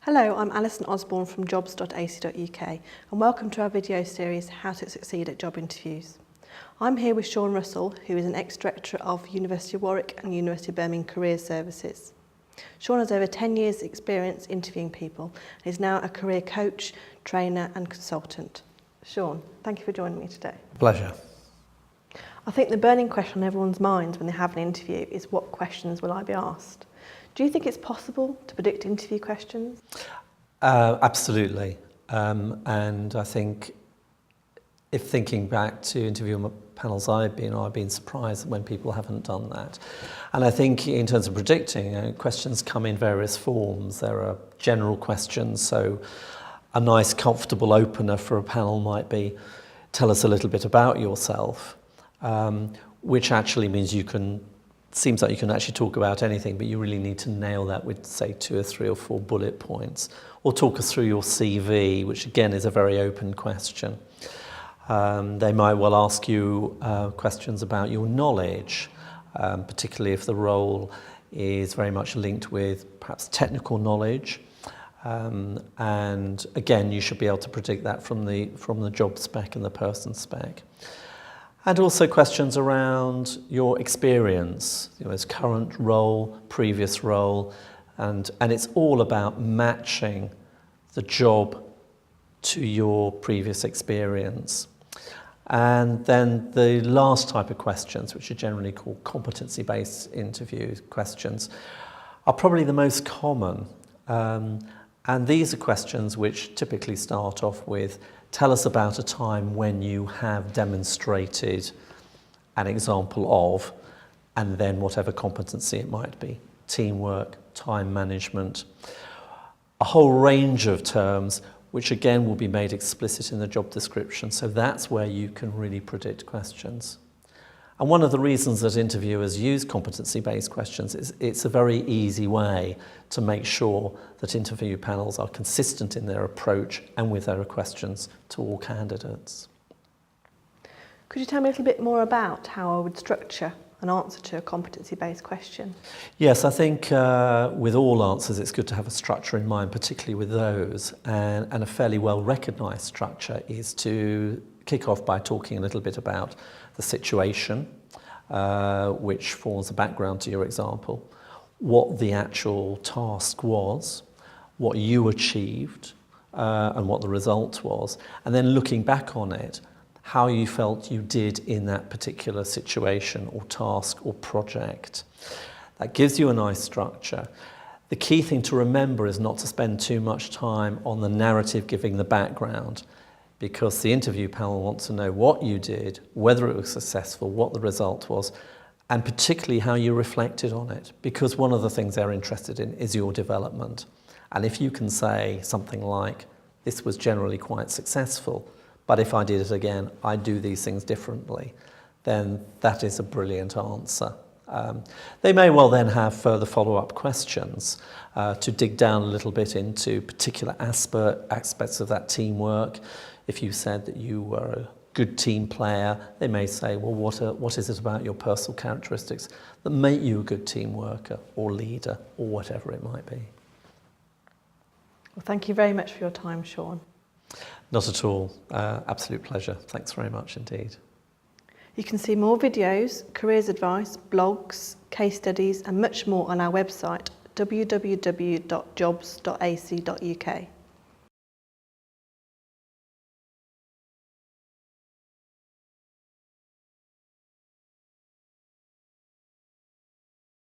Hello, I'm Alison Osborne from jobs.ac.uk and welcome to our video series How to Succeed at Job Interviews. I'm here with Sean Russell, who is an ex-director of University of Warwick and University of Birmingham Career Services. Sean has over 10 years experience interviewing people and is now a career coach, trainer and consultant. Sean, thank you for joining me today. Pleasure. I think the burning question on everyone's minds when they have an interview is what questions will I be asked? Do you think it's possible to predict interview questions? Absolutely. And I think if thinking back to interview panels I've been surprised when people haven't done that. And I think in terms of predicting, questions come in various forms. There are general questions, so a nice comfortable opener for a panel might be, tell us a little bit about yourself, which actually means seems like you can actually talk about anything, but you really need to nail that with, say, 2 or 3 or 4 bullet points. Or talk us through your CV, which again is a very open question. They might well ask you questions about your knowledge, particularly if the role is very much linked with perhaps technical knowledge. And again, you should be able to predict that from the job spec and the person spec. And also questions around your experience, its current role, previous role, and it's all about matching the job to your previous experience. And then the last type of questions, which are generally called competency-based interview questions, are probably the most common. And these are questions which typically start off with, tell us about a time when you have demonstrated an example of, and then whatever competency it might be, teamwork, time management, a whole range of terms which again will be made explicit in the job description. So that's where you can really predict questions. And one of the reasons that interviewers use competency-based questions is it's a very easy way to make sure that interview panels are consistent in their approach and with their questions to all candidates. Could you tell me a little bit more about how I would structure an answer to a competency-based question? Yes, I think with all answers it's good to have a structure in mind, particularly with those, and a fairly well recognised structure is to kick off by talking a little bit about the situation, which forms the background to your example, what the actual task was, what you achieved, and what the result was, and then looking back on it, how you felt you did in that particular situation or task or project. That gives you a nice structure. The key thing to remember is not to spend too much time on the narrative giving the background, because the interview panel wants to know what you did, whether it was successful, what the result was, and particularly how you reflected on it, because one of the things they're interested in is your development. And if you can say something like, this was generally quite successful, but if I did it again, I'd do these things differently, then that is a brilliant answer. They may well then have further follow-up questions to dig down a little bit into particular aspects of that teamwork. If you said that you were a good team player, they may say, well, what is it about your personal characteristics that make you a good team worker or leader or whatever it might be? Well, thank you very much for your time, Sean. Not at all. Absolute pleasure. Thanks very much indeed. You can see more videos, careers advice, blogs, case studies and much more on our website www.jobs.ac.uk.